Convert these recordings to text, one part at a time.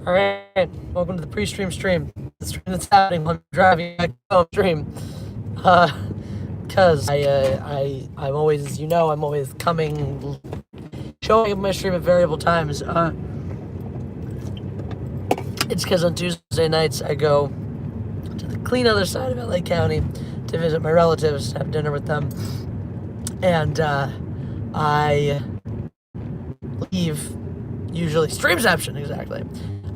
Alright, welcome to the pre-stream stream. The stream that's happening while I'm driving back home stream. Cause I'm always, as you know, I'm always showing up my stream at variable times. It's because on Tuesday nights I go to the clean other side of LA County to visit my relatives, have dinner with them, and I leave, usually, streamception, exactly.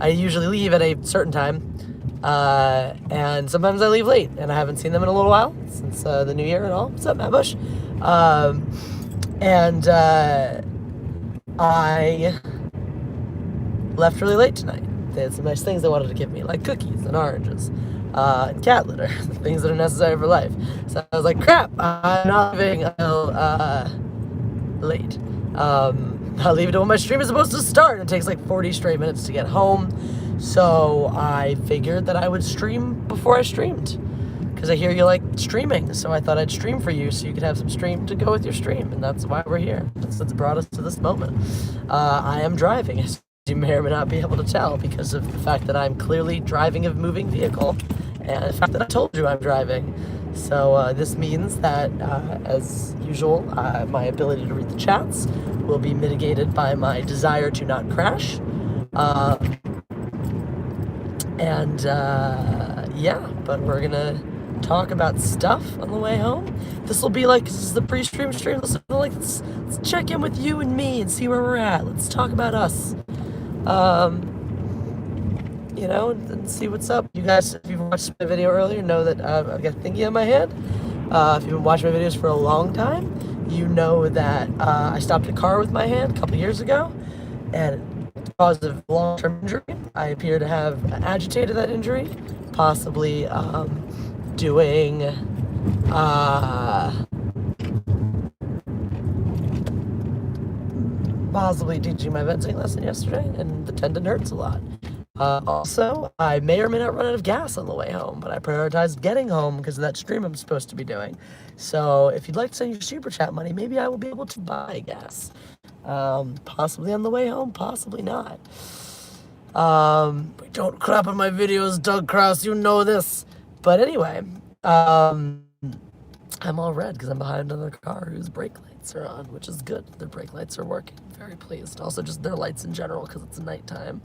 I usually leave at a certain time, and sometimes I leave late, and I haven't seen them in a little while, since the new year and all. What's up, Matt Bush? And I left really late tonight. They had some nice things they wanted to give me, like cookies and oranges, and cat litter, things that are necessary for life. So I was like, crap, I'm not leaving until late. I'll leave it to when my stream is supposed to start. It takes like 40 straight minutes to get home. So I figured that I would stream before I streamed. Because I hear you like streaming. So I thought I'd stream for you so you could have some stream to go with your stream. And that's why we're here. That's brought us to this moment. I am driving, as you may or may not be able to tell, because of the fact that I'm clearly driving a moving vehicle. And the fact that I told you I'm driving. So this means that, as usual, my ability to read the chats will be mitigated by my desire to not crash. Yeah, but we're gonna talk about stuff on the way home. This is the pre-stream stream. Let's check in with you and me and see where we're at. Let's talk about us. And see what's up. You guys, if you've watched my video earlier, know that I've got thingy on my hand. If you've been watching my videos for a long time, you know that I stopped a car with my hand a couple years ago, and because of long-term injury, I appear to have agitated that injury, possibly doing possibly teaching my venting lesson yesterday, and the tendon hurts a lot. Also, I may or may not run out of gas on the way home, but I prioritized getting home because of that stream I'm supposed to be doing. So if you'd like to send your super chat money, maybe I will be able to buy gas. Possibly on the way home, possibly not. Don't crap on my videos, Doug Krause, you know this. But anyway, I'm all red because I'm behind another car whose brake lights are on, which is good. Their brake lights are working. Very pleased. Also, just their lights in general because it's nighttime.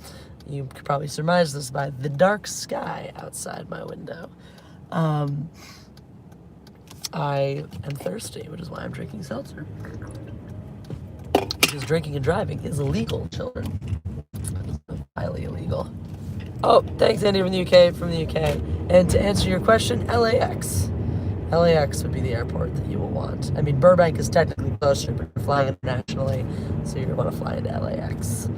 You could probably surmise this by the dark sky outside my window. I am thirsty, which is why I'm drinking seltzer. Because drinking and driving is illegal, children. Highly illegal. Oh, thanks, Andy from the UK. And to answer your question, LAX. LAX would be the airport that you will want. I mean, Burbank is technically closer, but you're flying internationally, so you're going to want to fly into LAX.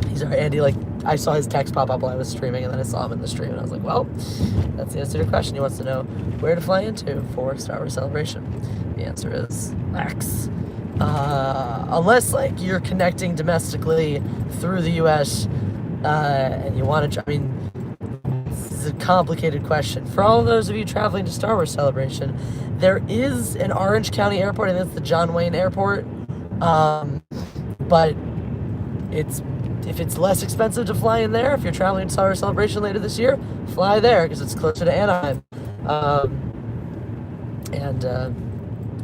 He's Andy, I saw his text pop up while I was streaming, and then I saw him in the stream, and I was like, well, that's the answer to your question. He wants to know where to fly into for Star Wars Celebration. The answer is LAX. Unless, you're connecting domestically through the U.S., and you want to, this is a complicated question. For all those of you traveling to Star Wars Celebration, there is an Orange County airport, and that's the John Wayne Airport, but if it's less expensive to fly in there, if you're traveling to Star Wars Celebration later this year, fly there, because it's closer to Anaheim.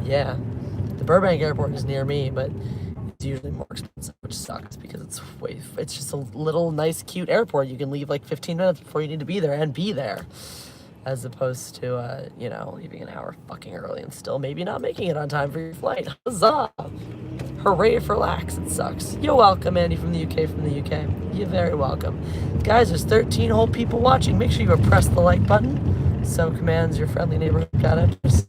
Yeah. The Burbank Airport is near me, but it's usually more expensive, which sucks, because it's just a little, nice, cute airport. You can leave 15 minutes before you need to be there, and be there. As opposed to, leaving an hour fucking early and still maybe not making it on time for your flight. Huzzah! Hooray for LAX, it sucks. You're welcome, Andy from the UK. You're very welcome. Guys, there's 13 whole people watching. Make sure you press the like button. So commands your friendly neighborhood got interest.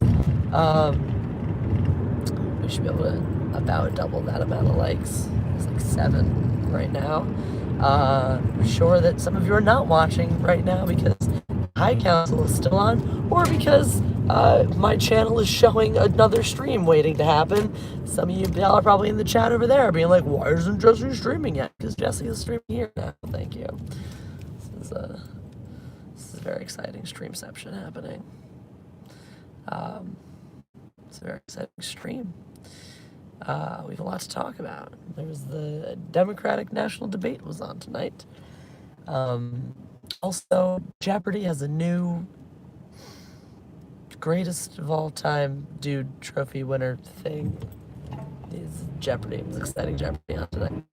We should be able to about double that amount of likes. It's 7 right now. I'm sure that some of you are not watching right now because High Council is still on, or because my channel is showing another stream waiting to happen. Some of you are probably in the chat over there being like, why isn't Jesse streaming yet? Because Jesse is streaming here now. Thank you. This is a very exciting streamception happening. It's a very exciting stream. We have a lot to talk about. There's the Democratic national debate was on tonight. Also, Jeopardy has a new greatest of all time dude trophy winner thing. It's Jeopardy. It was exciting Jeopardy on tonight.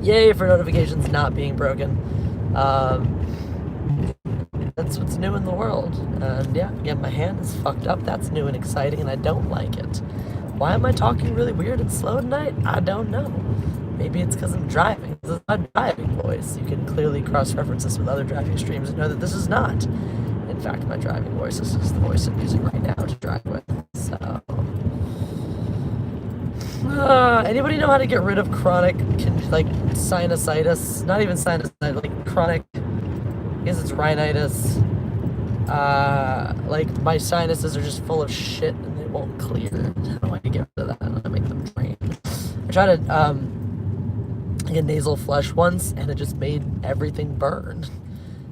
Yay for notifications not being broken. That's what's new in the world. And yeah, my hand is fucked up. That's new and exciting, and I don't like it. Why am I talking really weird and slow tonight? I don't know. Maybe it's because I'm driving. This is a driving voice. You can clearly cross-reference this with other driving streams and know that this is not. In fact, my driving voice is just the voice I'm using right now to drive with. So, anybody know how to get rid of chronic, like, sinusitis? Not even sinusitis, like chronic, I guess it's rhinitis. Like, my sinuses are just full of shit and they won't clear. How do I get rid of that? I make them drain. I tried to, like a nasal flush once, and it just made everything burn.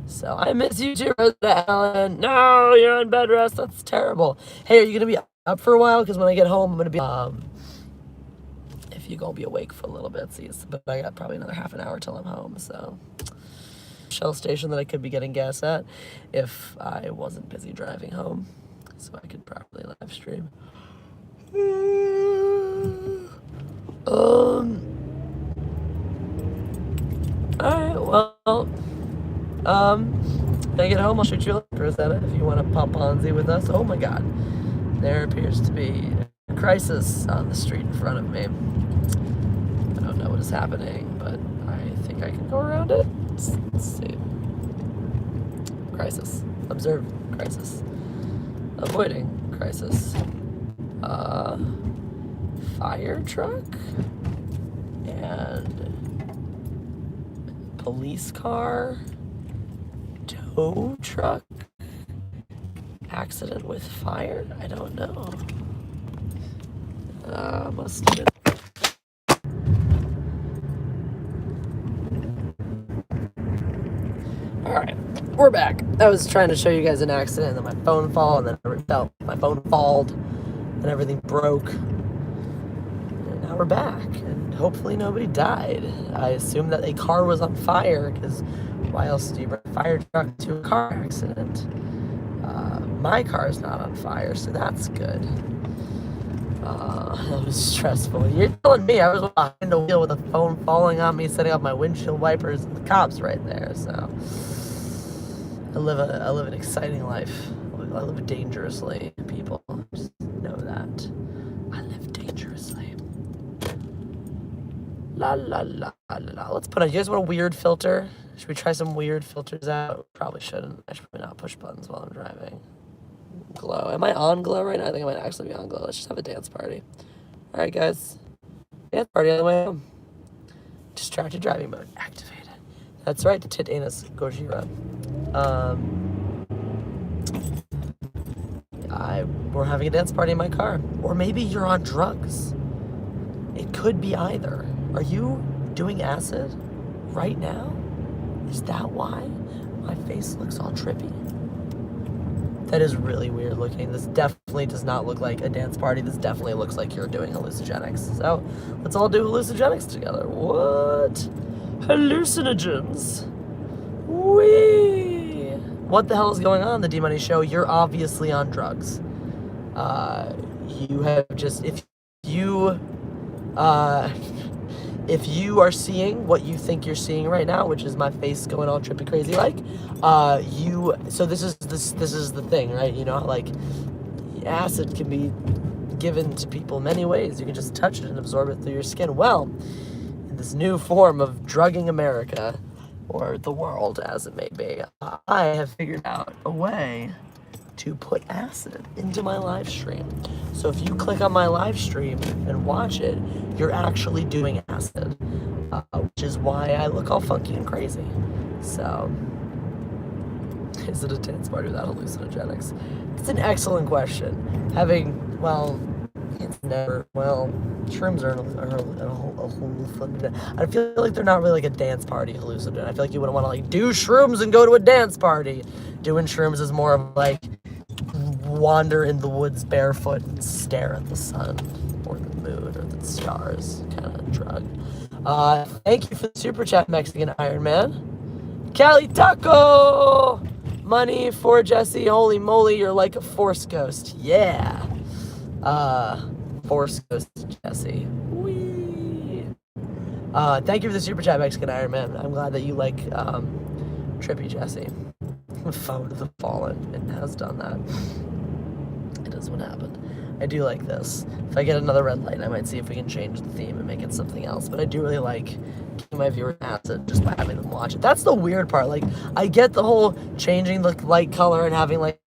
So I miss you too, Rosetta Allen. No, you're on bed rest. That's terrible. Hey, are you gonna be up for a while? Because when I get home, I'm gonna be if you're gonna be awake for a little bit, but I got probably another half an hour till I'm home. So Shell station that I could be getting gas at if I wasn't busy driving home, so I could properly live stream. Alright, well, when I get home, I'll shoot you a link, Rosetta, if you want to pop Ponzi with us. Oh my god. There appears to be a crisis on the street in front of me. I don't know what is happening, but I think I can go around it. Let's see. Crisis. Observe crisis. Avoiding crisis. Fire truck? And police car, tow truck, accident with fire? I don't know. Must have been. Alright, we're back. I was trying to show you guys an accident, and then my phone fall, and then my phone falled, and everything broke. And now we're back, and hopefully nobody died. I assume that a car was on fire, because why else do you bring a fire truck to a car accident? My car's not on fire, so that's good. That was stressful. You're telling me I was behind the wheel with a phone falling on me, setting up my windshield wipers, and the cops right there, so I live an exciting life. I live dangerously, people. Just know that. I live dangerously. La la la la la. Let's put on. You guys want a weird filter? Should we try some weird filters out? Probably shouldn't. I should probably not push buttons while I'm driving. Glow. Am I on glow right now? I think I might actually be on glow. Let's just have a dance party. Alright, guys. Dance party on the way home. Distracted driving mode activated. That's right, the tit anus Gojira. We're having a dance party in my car. Or maybe you're on drugs. It could be either. Are you doing acid right now? Is that why my face looks all trippy? That is really weird looking. This definitely does not look like a dance party. This definitely looks like you're doing hallucinogenics. So let's all do hallucinogenics together. What? Hallucinogens. Wee. What the hell is going on, the D-Money Show? You're obviously on drugs. You have just, if you are seeing what you think you're seeing right now, which is my face going all trippy crazy like, so this is the thing, right? You know, like, acid can be given to people many ways. You can just touch it and absorb it through your skin. Well, in this new form of drugging America, or the world as it may be, I have figured out a way to put acid into my live stream. So if you click on my live stream and watch it, you're actually doing acid, which is why I look all funky and crazy. So, is it a dance party without hallucinogenics? It's an excellent question. Shrooms are I feel like they're not really like a dance party hallucinogen. I feel like you wouldn't want to like do shrooms and go to a dance party. Doing shrooms is more of like wander in the woods barefoot and stare at the sun or the moon or the stars kind of drug. Thank you for the super chat, Mexican Iron Man. Cali Taco! Money for Jesse. Holy moly, you're like a force ghost. Yeah. Force ghost Jesse. Whee. Thank you for the super chat, Mexican Iron Man. I'm glad that you like Trippy Jesse. Foe to the Fallen. It has done that. It is what happened. I do like this. If I get another red light, I might see if we can change the theme and make it something else. But I do really like keeping my viewers acid just by having them watch it. That's the weird part. Like, I get the whole changing the light color and having, like,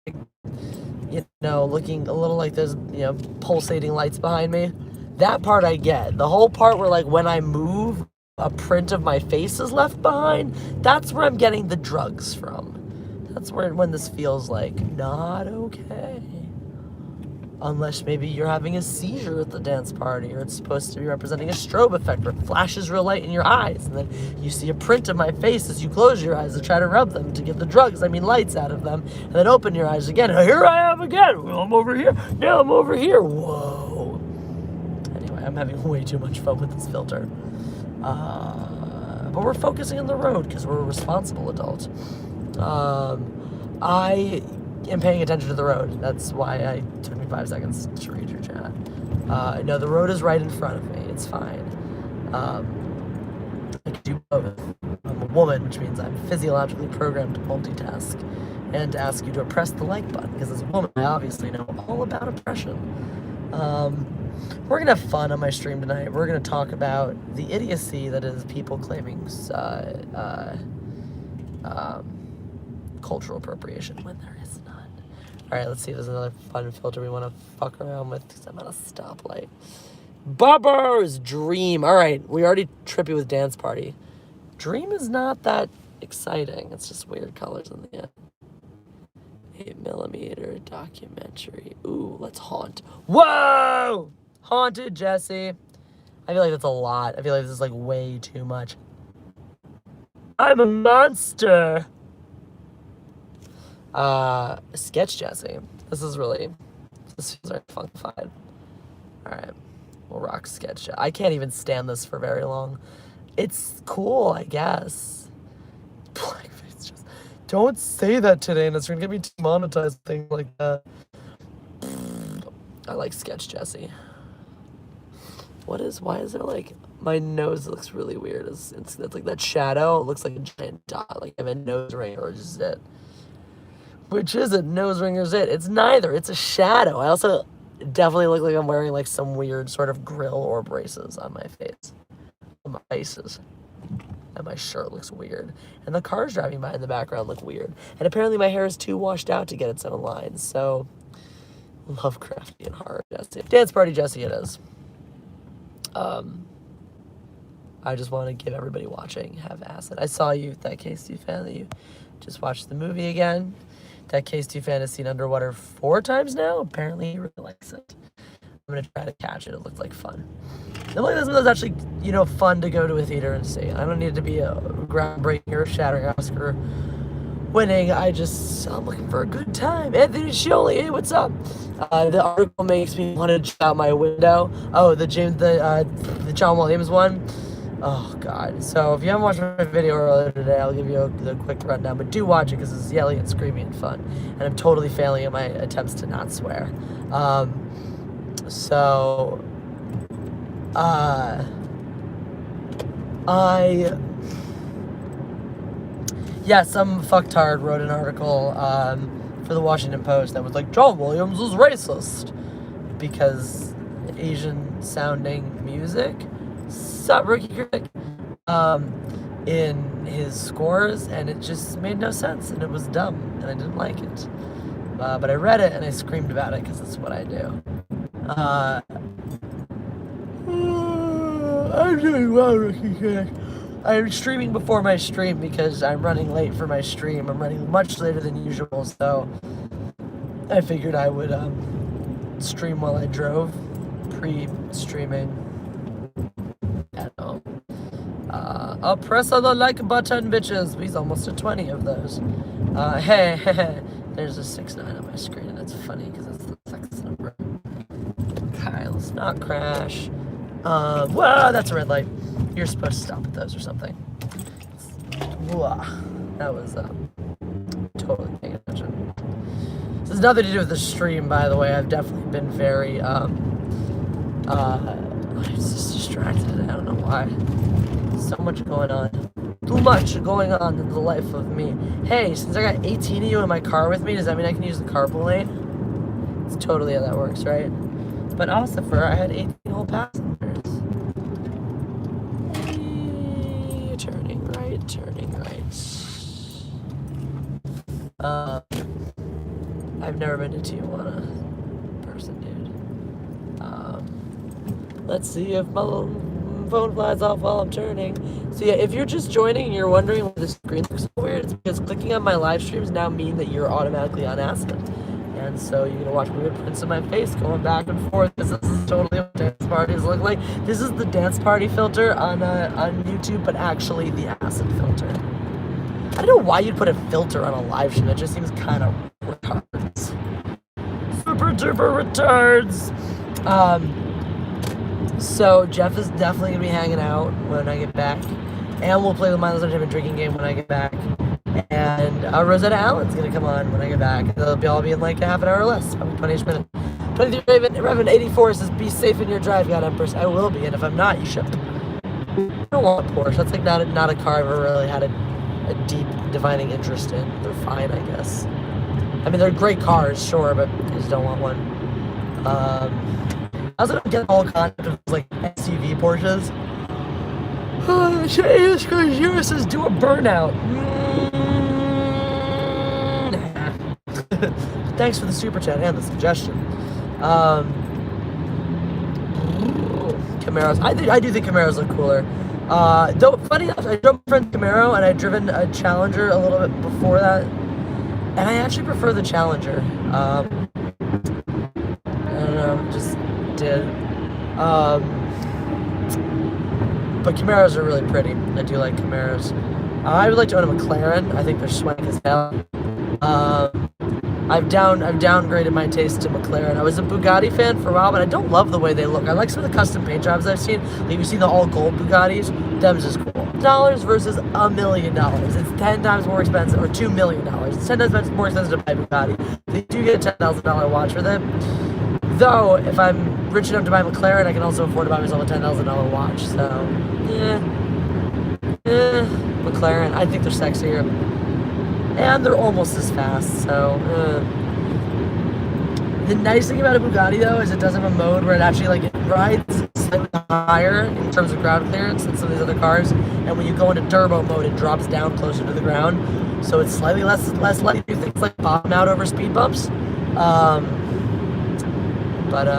you know, looking a little like there's, you know, pulsating lights behind me. That part I get. The whole part where, like, when I move, a print of my face is left behind, that's where I'm getting the drugs from. That's when this feels like not okay. Unless maybe you're having a seizure at the dance party, or it's supposed to be representing a strobe effect where it flashes real light in your eyes, and then you see a print of my face as you close your eyes to try to rub them to get the drugs, I mean lights, out of them, and then open your eyes again. Here I am again. Well, I'm over here. Now I'm over here. Whoa. Anyway, I'm having way too much fun with this filter. But we're focusing on the road because we're a responsible adult. I am paying attention to the road. That's why it took me 5 seconds to read your chat. No, the road is right in front of me. It's fine. I can do both. I'm a woman, which means I'm physiologically programmed to multitask and to ask you to press the like button, because as a woman, I obviously know all about oppression. We're going to have fun on my stream tonight. We're going to talk about the idiocy that is people claiming cultural appropriation when there is none. Alright, let's see if there's another fun filter we want to fuck around with, because I'm at a stoplight. Bubbers! Dream. Alright, we already trippy with Dance Party. Dream is not that exciting. It's just weird colors in the end. 8mm documentary. Ooh, let's haunt. Whoa! Haunted, Jesse. I feel like that's a lot. I feel like this is like way too much. I'm a monster. Sketch Jesse. This feels very funkified. Alright. We'll rock Sketch. I can't even stand this for very long. It's cool, I guess. Blackface just... Don't say that today, and it's gonna get me demonetized, things like that. I like Sketch Jesse. Why is there like... My nose looks really weird. It's like that shadow. It looks like a giant dot. Like I have a nose ring or just it. Which is it? Nose ring or zit? It's neither. It's a shadow. I also definitely look like I'm wearing like some weird sort of grill or braces on my face. On my faces. And my shirt looks weird. And the cars driving by in the background look weird. And apparently my hair is too washed out to get its own lines. So, Lovecraftian horror Jesse. Dance Party Jesse it is. I just want to give everybody watching have acid. I saw you, that KS2 fan, that you just watched the movie again. That KS2 fan has seen Underwater 4 times now. Apparently he really likes it. I'm going to try to catch it. It looked like fun. It looked like this was actually, you know, fun to go to a theater and see. I don't need it to be a groundbreaking or shattering Oscar winning. I'm looking for a good time. Anthony Scioli, hey, what's up? The article makes me want to jump out my window. Oh, the John Williams one. Oh, God. So, if you haven't watched my video earlier today, I'll give you the quick rundown. But do watch it, because it's yelling and screaming and fun. And I'm totally failing at my attempts to not swear. Some fucktard wrote an article for the Washington Post that was like, John Williams was racist because Asian-sounding music. Rookie critic, in his scores, and it just made no sense, and it was dumb, and I didn't like it. But I read it, and I screamed about it, because it's what I do. I'm doing well, Rookie critic. I'm streaming before my stream, because I'm running late for my stream. I'm running much later than usual, so I figured I would stream while I drove, pre-streaming. Press on the like button, bitches. We's almost at 20 of those. Hey, There's a 6-9 on my screen, and that's funny because it's the sex number. Okay, let's not crash. Whoa, that's a red light. You're supposed to stop at those or something. Whoa, that was totally paying attention. This has nothing to do with the stream, by the way. I've definitely been very I'm just distracted. I don't know why. So much going on. Too much going on in the life of me. Hey, since I got 18 of you in my car with me, does that mean I can use the carpool lane? It's totally how that works, right? But also, I had 18 whole passengers. Turning right, turning right. I've never been to Tijuana in person, dude. Let's see if my phone flies off while I'm turning. So yeah, if you're just joining and you're wondering why the screen looks so weird, it's because clicking on my live streams now mean that you're automatically on Aspen. And so you're gonna watch weird prints of my face going back and forth. This is totally what dance parties look like. This is the dance party filter on YouTube, but actually the acid filter. I don't know why you'd put a filter on a live stream. That just seems kind of retards. Super duper retards. So Jeff is definitely gonna be hanging out when I get back, and we'll play the Mindless Entertainment drinking game when I get back. And Rosetta Allen's gonna come on when I get back. They'll all be in like a half an hour or less, probably 20-ish minutes. 23 Revan 84 says, "Be safe in your drive, God Empress." I will be, and if I'm not, you should. I don't want a Porsche. That's like not a car I've ever really had a deep defining interest in. They're fine, I guess. I mean, they're great cars, sure, but I just don't want one. I was gonna get the whole concept of like SUV Porsches. Jesus Christ, here it says do a burnout. Thanks for the super chat and the suggestion. Camaros. I do think Camaros look cooler. Though funny enough, I drove my friend's Camaro and I'd driven a Challenger a little bit before that, and I actually prefer the Challenger. I don't know, just did. But Camaros are really pretty. I do like Camaros. I would like to own a McLaren. I think they're swank as hell. I've downgraded my taste to McLaren. I was a Bugatti fan for a while, but I don't love the way they look. I like some of the custom paint jobs I've seen. Like you see the all gold Bugattis, them's is cool. $1 versus $1 million. It's 10 times more expensive, or $2 million. It's 10 times more expensive to buy Bugatti. They do get a $10,000 watch with it. Though, if I'm rich enough to buy a McLaren, I can also afford to buy myself a $10,000 watch. So, McLaren. I think they're sexier. And they're almost as fast, so, The nice thing about a Bugatti, though, is it does have a mode where it actually, like, it rides slightly higher in terms of ground clearance than some of these other cars. And when you go into turbo mode, it drops down closer to the ground. So it's slightly less likely to do things like bottom out over speed bumps. But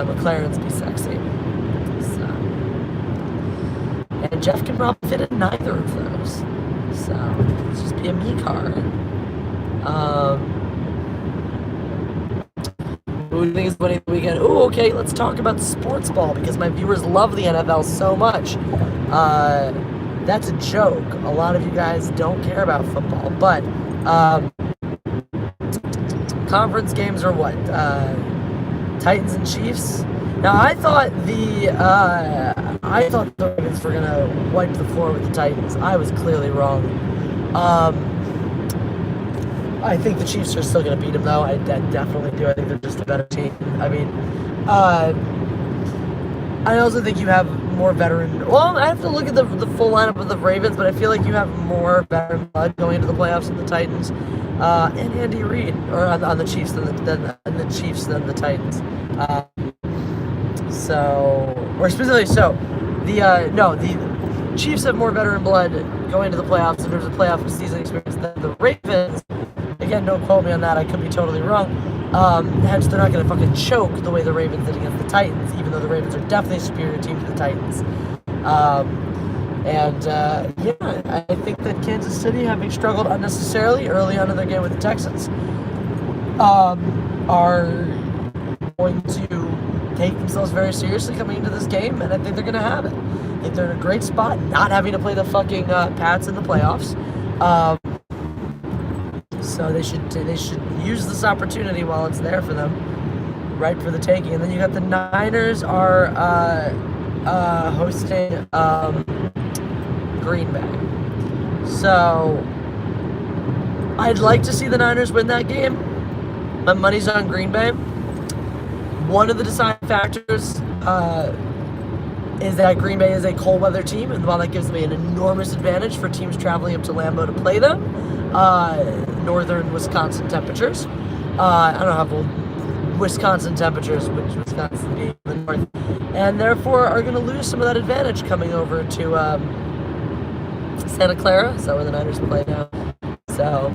McLarens be sexy. So. And Jeff can probably fit in neither of those. So, let's just be a me car. Who do you think is winning the weekend? Ooh, okay, let's talk about sports ball because my viewers love the NFL so much. That's a joke. A lot of you guys don't care about football, but conference games are what? Titans and Chiefs. Now I thought the Ravens were gonna wipe the floor with the Titans. I was clearly wrong. I think the Chiefs are still going to beat them, though. I definitely do. I think they're just a better team. I mean, I also think you have more veteran... Well, I have to look at the full lineup of the Ravens, but I feel like you have more veteran blood going into the playoffs than the Titans. And Andy Reid, or on the Chiefs than the Chiefs than the Titans. Or specifically, the Chiefs have more veteran blood going into the playoffs in terms of playoff season experience than the Ravens. Again, don't quote me on that. I could be totally wrong. Hence, they're not going to fucking choke the way the Ravens did against the Titans, even though the Ravens are definitely a superior team to the Titans. I think that Kansas City, having struggled unnecessarily early on in their game with the Texans, are going to take themselves very seriously coming into this game, and I think they're going to have it. I think they're in a great spot, not having to play the fucking Pats in the playoffs. So they should use this opportunity while it's there for them, right for the taking. And then you got the Niners are hosting Green Bay. So I'd like to see the Niners win that game. My money's on Green Bay. One of the deciding factors is that Green Bay is a cold weather team, and while that gives me an enormous advantage for teams traveling up to Lambeau to play them, northern Wisconsin temperatures. I don't have Wisconsin temperatures, which Wisconsin being in the north, and therefore are going to lose some of that advantage coming over to Santa Clara. Is that where the Niners play now? So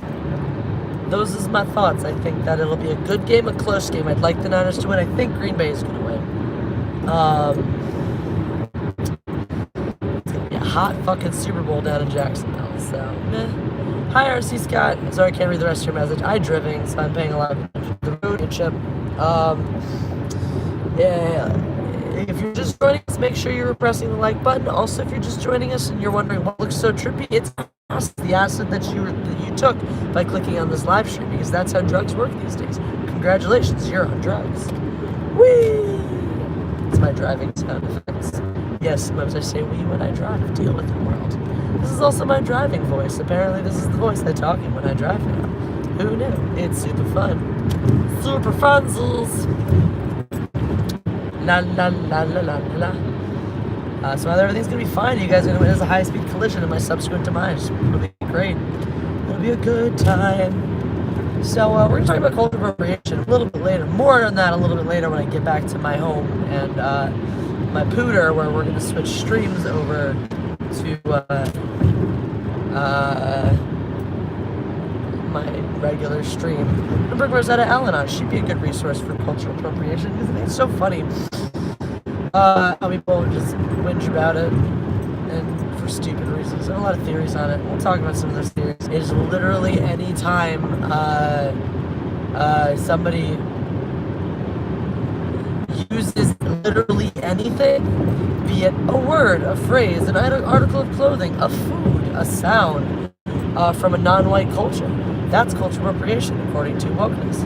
those is my thoughts. I think that it'll be a good game, a close game. I'd like the Niners to win. I think Green Bay is going to win. It's going to be a hot fucking Super Bowl down in Jacksonville. So, meh. Hi, RC Scott. Sorry I can't read the rest of your message. I'm driving, so I'm paying a lot of attention to the road chip. Yeah. If you're just joining us, make sure you're pressing the like button. Also, if you're just joining us and you're wondering what looks so trippy, it's the acid that you took by clicking on this live stream, because that's how drugs work these days. Congratulations, you're on drugs. Whee! It's my driving sound effects. Yes, sometimes I say wee when I drive. Deal with the world. This is also my driving voice. Apparently, this is the voice I talk in when I drive now. Who knew? It's super fun. Super funsies. La la la la la la. So everything's gonna be fine. You guys are gonna witness a high-speed collision in my subsequent demise. It'll be great. It'll be a good time. So we're gonna talk about cultural appropriation a little bit later. More on that a little bit later when I get back to my home and my pooter, where we're gonna switch streams over to my regular stream. I'm bring Rosetta Allen on. She'd be a good resource for cultural appropriation, because I think it's so funny how people just whinge about it, and for stupid reasons. There are a lot of theories on it. We'll talk about some of those theories. It is literally any time somebody uses literally anything, be it a word, a phrase, an article of clothing, a food, a sound, from a non-white culture. That's cultural appropriation, according to wokeness.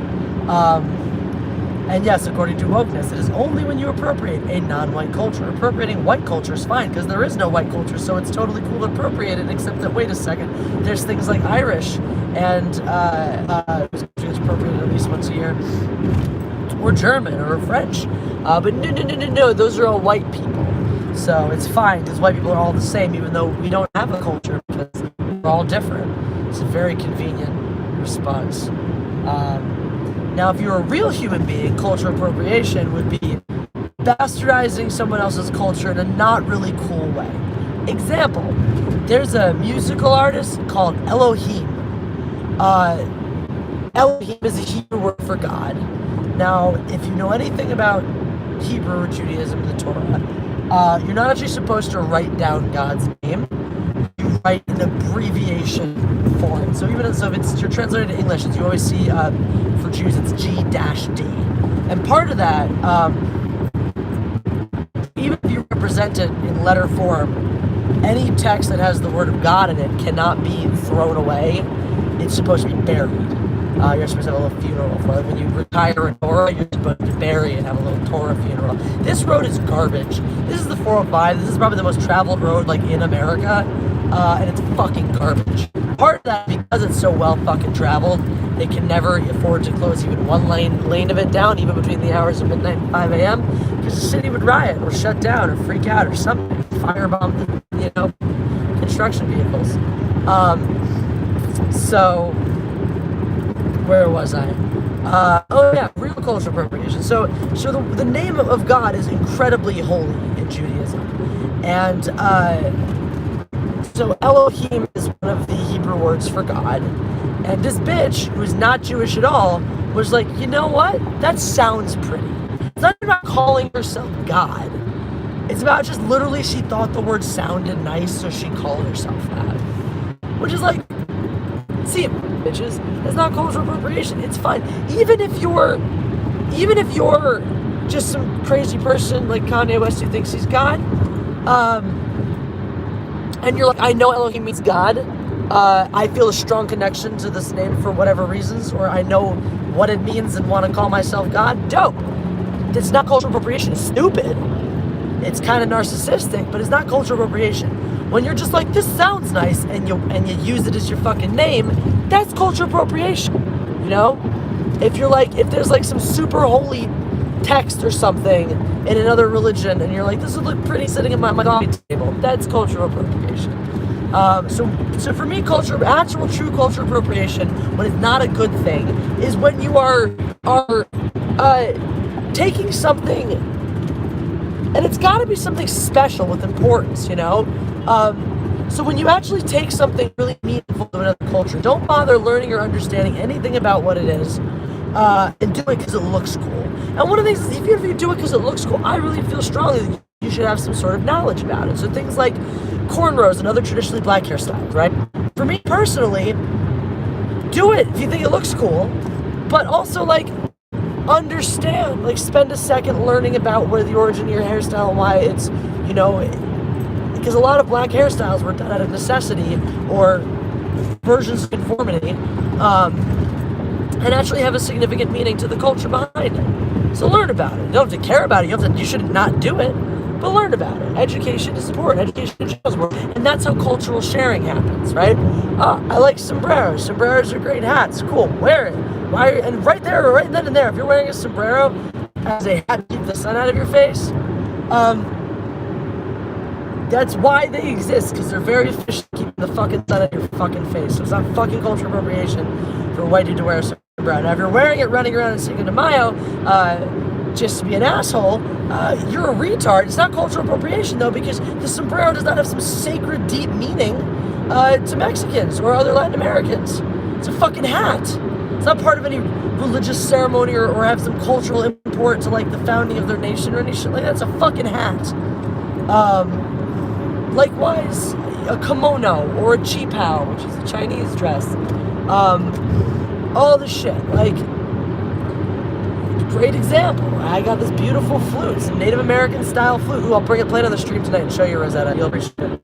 And yes, according to wokeness, it is only when you appropriate a non-white culture. Appropriating white culture is fine, because there is no white culture, so it's totally cool to appropriate it, except that, wait a second, there's things like Irish, and it's appropriated at least once a year, or German, or French. But no, those are all white people. So it's fine, because white people are all the same, even though we don't have a culture, because we're all different. It's a very convenient response. Now, if you're a real human being, cultural appropriation would be bastardizing someone else's culture in a not really cool way. Example, there's a musical artist called Elohim. Elohim is a Hebrew word for God. Now, if you know anything about Hebrew or Judaism in the Torah, you're not actually supposed to write down God's name. You write an abbreviation for it. So even if you're translated to English, as you always see for Jews, it's G-D. And part of that, even if you represent it in letter form, any text that has the word of God in it cannot be thrown away. It's supposed to be buried. You're supposed to have a little funeral for it. When you retire a Torah, you're supposed to bury it and have a little Torah funeral. This road is garbage. This is the 405. This is probably the most traveled road, like, in America. And it's fucking garbage. Part of that, because it's so well fucking traveled, they can never afford to close even one lane of it down, even between the hours of midnight and 5 a.m., because the city would riot or shut down or freak out or something. Firebomb the, construction vehicles. So, where was I? Oh yeah, real cultural appropriation. So the name of God is incredibly holy in Judaism. And, so Elohim is one of the Hebrew words for God. And this bitch, who's not Jewish at all, was like, you know what? That sounds pretty. It's not about calling herself God. It's about just literally she thought the word sounded nice, so she called herself that. Which is like, see, bitches, that's not cultural appropriation. It's fine. Even if you're just some crazy person like Kanye West who thinks he's God, and you're like, I know Elohim means God, I feel a strong connection to this name for whatever reasons, or I know what it means and want to call myself God. Dope. It's not cultural appropriation. It's stupid. It's kind of narcissistic, but it's not cultural appropriation. When you're just like, this sounds nice, and you use it as your fucking name, that's cultural appropriation. You know? If there's like some super holy text or something in another religion, and you're like, this would look pretty sitting at my coffee table, that's cultural appropriation. So for me, actual true cultural appropriation, when it's not a good thing, is when you are taking something, and it's got to be something special with importance, you know? So when you actually take something really meaningful to another culture, don't bother learning or understanding anything about what it is, and do it because it looks cool. And one of the things is, if you do it because it looks cool, I really feel strongly that you should have some sort of knowledge about it. So things like cornrows and other traditionally black hairstyles, right? For me personally, do it if you think it looks cool, but also like understand, like spend a second learning about where the origin of your hairstyle and why it's, you know, because a lot of black hairstyles were done out of necessity or versions of conformity, and actually have a significant meaning to the culture behind it. So learn about it. You don't have to care about it. You should not do it, but learn about it. Education is important. Education is important. And that's how cultural sharing happens, right? I like sombreros. Sombreros are great hats. Cool. Wear it. And right there, right then and there, if you're wearing a sombrero as a hat to keep the sun out of your face, that's why they exist, because they're very efficient at keeping the fucking sun out of your fucking face. So it's not fucking cultural appropriation for a white dude to wear a sombrero. Now, if you're wearing it, running around and singing to Mayo, just to be an asshole, you're a retard. It's not cultural appropriation, though, because the sombrero does not have some sacred, deep meaning to Mexicans or other Latin Americans. It's a fucking hat. It's not part of any religious ceremony or have some cultural import to, like, the founding of their nation or any shit like that. It's a fucking hat. Likewise, a kimono or a qipao, which is a Chinese dress. All the shit. Like, great example. I got this beautiful flute. It's a Native American style flute. Ooh, I'll bring it, play it on the stream tonight and show you, Rosetta. You'll appreciate it.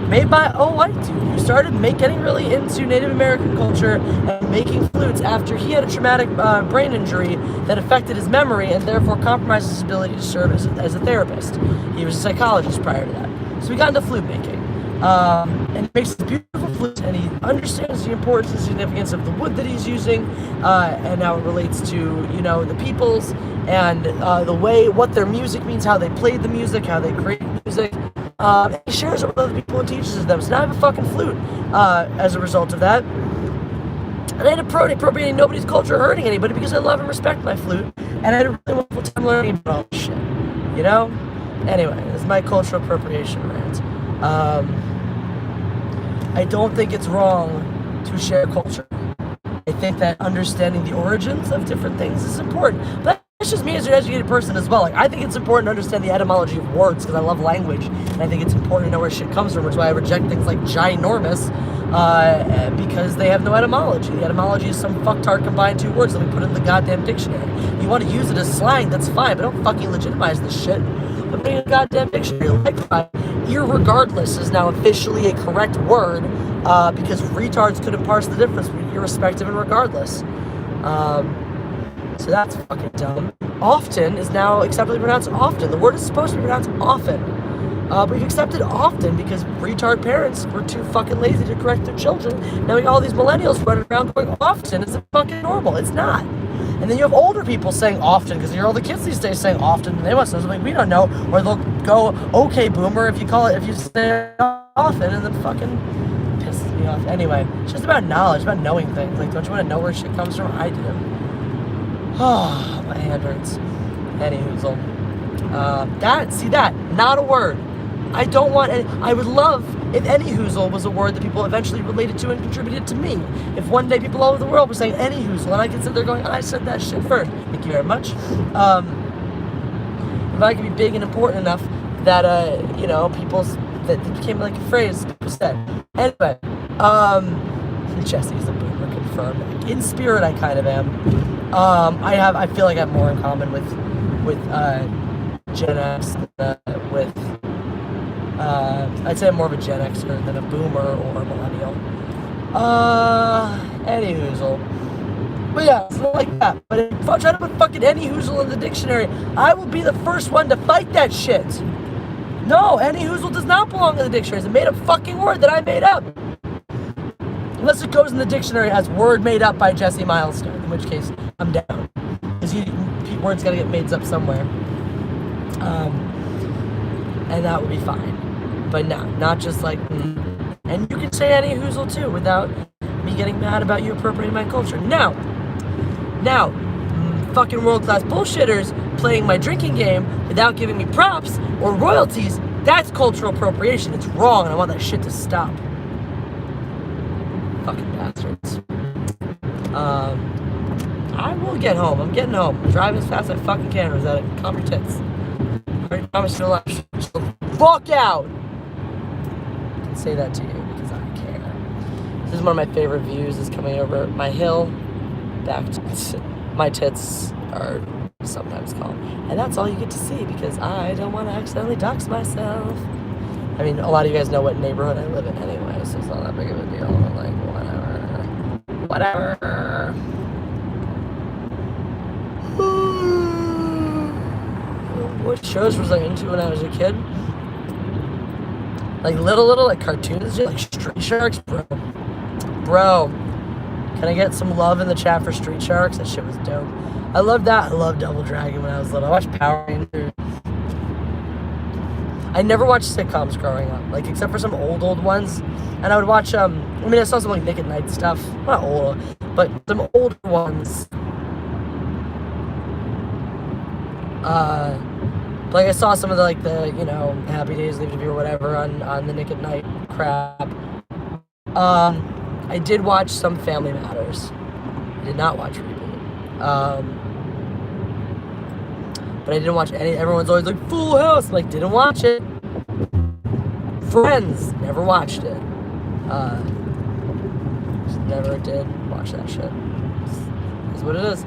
Made by a white dude who started getting really into Native American culture and making flutes after he had a traumatic brain injury that affected his memory and therefore compromised his ability to serve as a therapist. He was a psychologist prior to that. So we got into flute making. And he makes these beautiful flutes, and he understands the importance and significance of the wood that he's using, and how it relates to, you know, the peoples, and what their music means, how they played the music, how they created music. And he shares it with other people and teaches them. So now I have a fucking flute as a result of that. And I ain't appropriating nobody's culture or hurting anybody because I love and respect my flute. And I had a really wonderful time learning about all this shit. You know? Anyway, this is my cultural appropriation rant. I don't think it's wrong to share culture. I think that understanding the origins of different things is important. But that's just me as an educated person as well. Like, I think it's important to understand the etymology of words because I love language, and I think it's important to know where shit comes from, which is why I reject things like ginormous, because they have no etymology. The etymology is some fucktard combined two words that we put in the goddamn dictionary. You want to use it as slang, that's fine, but don't fucking legitimize this shit. I'm putting in a goddamn dictionary. Irregardless is now officially a correct word, because retards couldn't parse the difference between irrespective and regardless. So that's fucking dumb. Often is now acceptably pronounced often. The word is supposed to be pronounced often. But we've accepted often because retard parents were too fucking lazy to correct their children. Now we got all these millennials running around going often. It's fucking normal. It's not. And then you have older people saying often, because you hear all the kids these days saying often, and they must know something we don't know, or they'll go, okay, boomer, if you say it often, and then fucking pisses me off. Anyway, it's just about knowledge, about knowing things. Like, don't you want to know where shit comes from? I do. Oh, my hand hurts. Anyhoozle. That, not a word. I don't want any, I would love if anyhoozle was a word that people eventually related to and contributed to me. If one day people all over the world were saying anyhoozle, and I could sit there going, I said that shit first. Thank you very much. If I could be big and important enough that, you know, that it became like a phrase people said. Anyway, Jesse's a boomer, confirmed. In spirit, I kind of am. I feel like I have more in common with Gen X than with I'd say I'm more of a Gen Xer than a Boomer or a Millennial. Any Hoozle. But yeah, it's not like that. But if I try to put fucking any Hoozle in the dictionary, I will be the first one to fight that shit. No, any Hoozle does not belong in the dictionary. It's a made up fucking word that I made up. Unless it goes in the dictionary as word made up by Jesse Milestone, in which case I'm down. Because words gotta get made up somewhere. And that would be fine. But no, not just like, and you can say any Hoozle too without me getting mad about you appropriating my culture. Now, fucking world-class bullshitters playing my drinking game without giving me props or royalties, that's cultural appropriation. It's wrong, and I want that shit to stop. Fucking bastards. I will get home. I'm getting home. I'm driving as fast as I fucking can. Rosetta, calm your tits. I already promised you a lot. Fuck out! I can say that to you because I care. This is one of my favorite views, is coming over my hill, back to my tits are sometimes called. And that's all you get to see because I don't want to accidentally dox myself. I mean, a lot of you guys know what neighborhood I live in anyway, so it's not that big of a deal. I'm like, whatever. What shows was I into when I was a kid? Like little like cartoons, like Street Sharks, bro. Can I get some love in the chat for Street Sharks? That shit was dope. I loved that. I loved Double Dragon when I was little. I watched Power Rangers. I never watched sitcoms growing up, like except for some old ones. And I would watch I saw some like Nick at Night stuff. Not old, but some older ones. Like I saw some of the Happy Days, Leave It to Be or whatever on the Nick at Night crap. I did watch some Family Matters. I did not watch Reboot. But I didn't watch any. Everyone's always like, Full House. I'm like, didn't watch it. Friends, never watched it. Just never did watch that shit. Is what it is.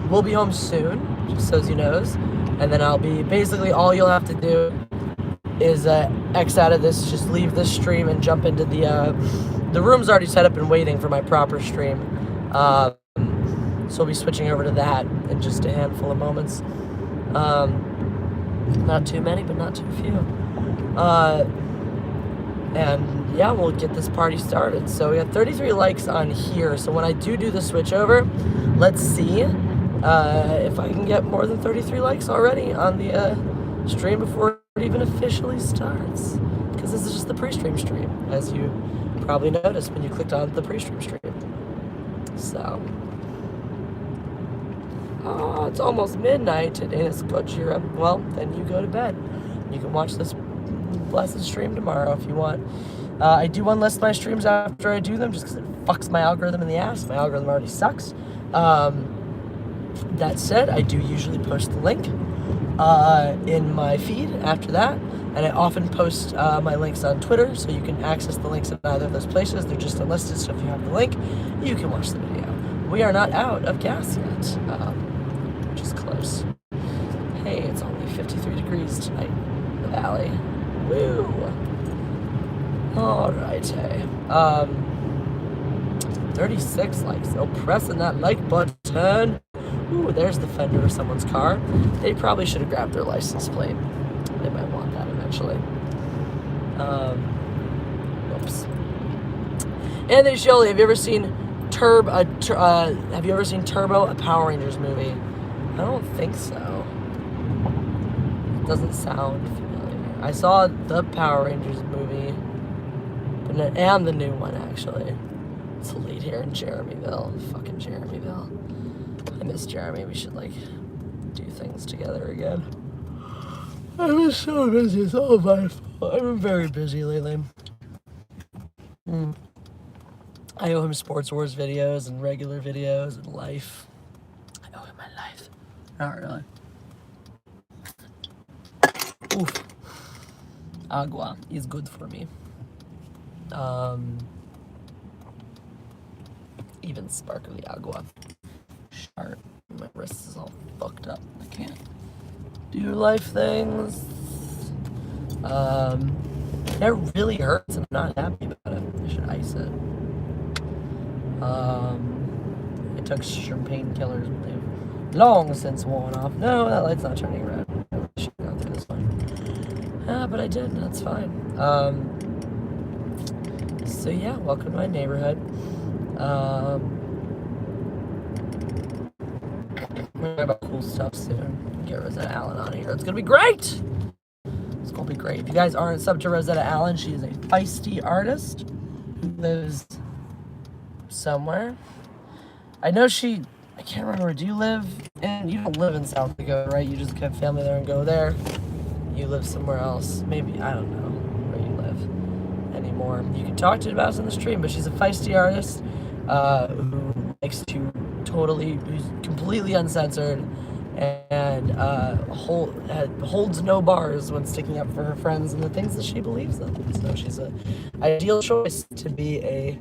We'll be home soon, just so you knows. And then I'll be, basically all you'll have to do is X out of this, just leave this stream and jump into the room's already set up and waiting for my proper stream. So we'll be switching over to that in just a handful of moments. Not too many, but not too few. And yeah, we'll get this party started. So we got 33 likes on here. So when I do the switch over, let's see if I can get more than 33 likes already on the stream before it even officially starts. Because this is just the pre-stream stream, as you probably noticed when you clicked on the pre-stream stream. So, it's almost midnight today. It's Gojira. Well, then you go to bed. You can watch this blessed stream tomorrow if you want. I do unlist my streams after I do them, just because it fucks my algorithm in the ass. My algorithm already sucks. That said, I do usually post the link in my feed after that, and I often post my links on Twitter, so you can access the links in either of those places. They're just unlisted, so if you have the link, you can watch the video. We are not out of gas yet, which is close. Hey, it's only 53 degrees tonight in the valley. Woo! Alright, hey. 36 likes. So pressing that like button. Ooh, there's the fender of someone's car. They probably should have grabbed their license plate. They might want that eventually. Whoops. Anthony Sholey, have you ever seen Turbo, a Power Rangers movie? I don't think so. It doesn't sound familiar. I saw the Power Rangers movie, and the new one actually. It's late here in Jeremyville. Fucking Jeremyville. I miss Jeremy. We should do things together again. I've been so busy. It's all my fault. I've been very busy lately. I owe him Sports Wars videos and regular videos and life. I owe him my life. Not really. Oof. Agua is good for me. Even sparkly agua. Sharp. My wrist is all fucked up. I can't do life things. It really hurts. I'm not happy about it. I should ice it. I took some painkillers, but they've long since worn off. No, that light's not turning red. I should have gone through this one. But I did, and that's fine. So yeah, welcome to my neighborhood. We're gonna talk about cool stuff soon. Get Rosetta Allen on here. It's gonna be great! It's gonna be great. If you guys aren't sub to Rosetta Allen, she is a feisty artist who lives somewhere. I know I can't remember, do you live you don't live in South Dakota, right? You just have family there and go there. You live somewhere else. Maybe, I don't know where you live anymore. You can talk to her about it in the stream, but she's a feisty artist who likes to who's completely uncensored and holds no bars when sticking up for her friends and the things that she believes in. So she's an ideal choice to be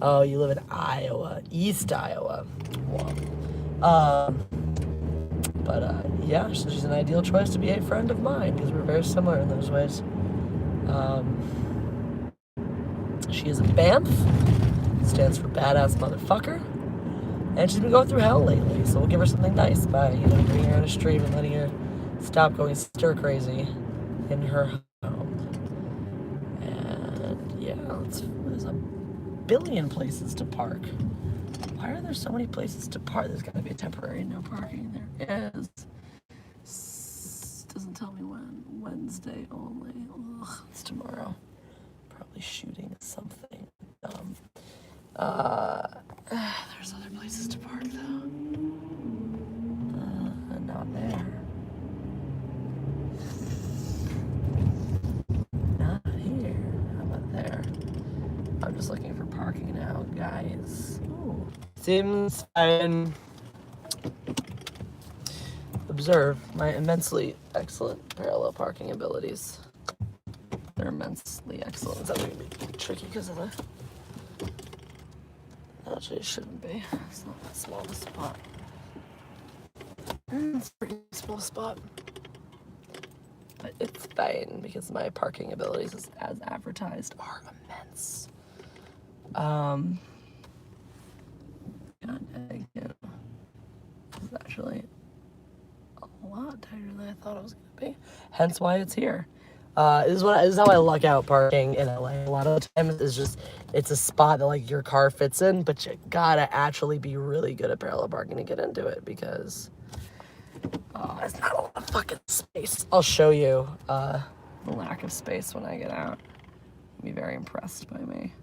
you live in Iowa, East Iowa. Yeah, so she's an ideal choice to be a friend of mine because we're very similar in those ways. She is a BAMF, stands for badass motherfucker, and she's been going through hell lately, so we'll give her something nice by, bringing her on a stream and letting her stop going stir crazy in her home. And yeah, there's a billion places to park. Why are there so many places to park? There's got to be a temporary no parking. There is. Doesn't tell me when. Wednesday only. Ugh, it's tomorrow. Probably shooting something dumb. There's other places to park though. Not there. Not here. How about there? I'm just looking for parking now, guys. Ooh. Seems fine. Observe my immensely excellent parallel parking abilities. They're immensely excellent. It's actually going to be tricky because of the... Actually, it shouldn't be. It's not that small of a spot. It's a pretty small spot. But it's fine because my parking abilities, as advertised, are immense. God dang it. It's actually a lot tighter than I thought it was going to be. Hence why it's here. This is how I luck out parking in LA. A lot of the times it's a spot that like your car fits in, but you gotta actually be really good at parallel parking to get into it because there's not a lot of fucking space. I'll show you the lack of space when I get out. You'll be very impressed by me.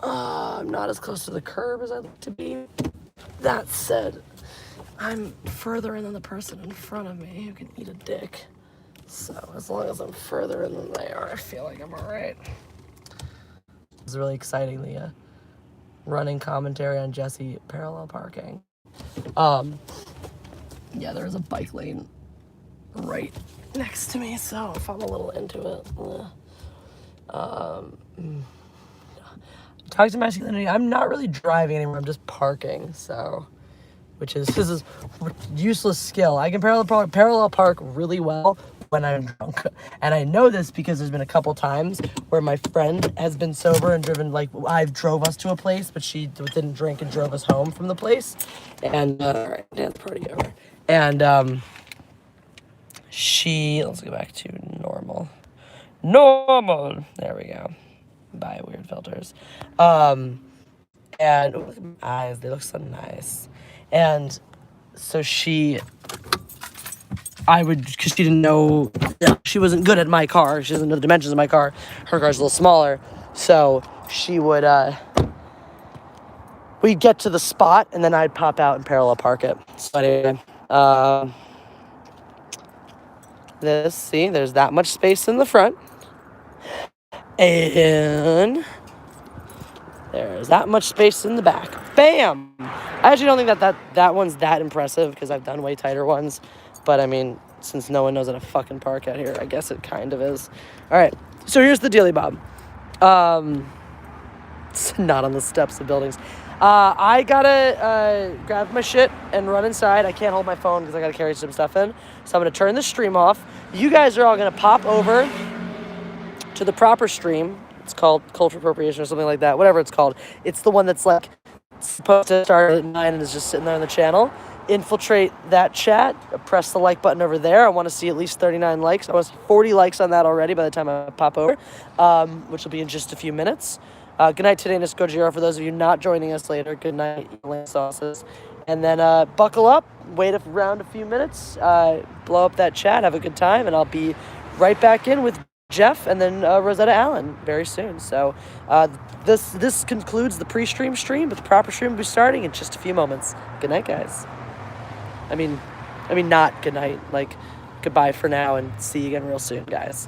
I'm not as close to the curb as I'd like to be. That said, I'm further in than the person in front of me who can eat a dick. So as long as I'm further in than they are, I feel like I'm alright. It's really exciting, the running commentary on Jesse parallel parking. Yeah, there's a bike lane right next to me, so if I'm a little into it, talk to masculinity. I'm not really driving anymore. I'm just parking. So, this is useless skill. I can parallel park really well when I'm drunk, and I know this because there's been a couple times where my friend has been sober and driven. Like I've drove us to a place, but she didn't drink and drove us home from the place. And all right, dance party over. And let's go back to normal. There we go. Buy weird filters. And look at my eyes, they look so nice. And so because she didn't know, she wasn't good at my car. She doesn't know the dimensions of my car. Her car's a little smaller. So she would, we'd get to the spot and then I'd pop out and parallel park it. So anyway, there's that much space in the front. And there's that much space in the back. Bam! I actually don't think that one's that impressive because I've done way tighter ones. But I mean, since no one knows how to fucking park out here, I guess it kind of is. All right, so here's the dealy bob. It's not on the steps of buildings. I gotta grab my shit and run inside. I can't hold my phone because I gotta carry some stuff in. So I'm gonna turn the stream off. You guys are all gonna pop over to the proper stream. It's called Culture Appropriation or something like that. Whatever it's called. It's the one that's like supposed to start at 9 and is just sitting there on the channel. Infiltrate that chat. Press the like button over there. I want to see at least 39 likes. I want to see 40 likes on that already by the time I pop over, which will be in just a few minutes. Good night today, Nisco for those of you not joining us later. Good night, Lane Sauces. And then buckle up, wait around a few minutes, blow up that chat, have a good time, and I'll be right back in with Jeff and then Rosetta Allen very soon. So this concludes the pre-stream stream, but the proper stream will be starting in just a few moments. Good night, guys. I mean, not good night. Like, goodbye for now, and see you again real soon, guys.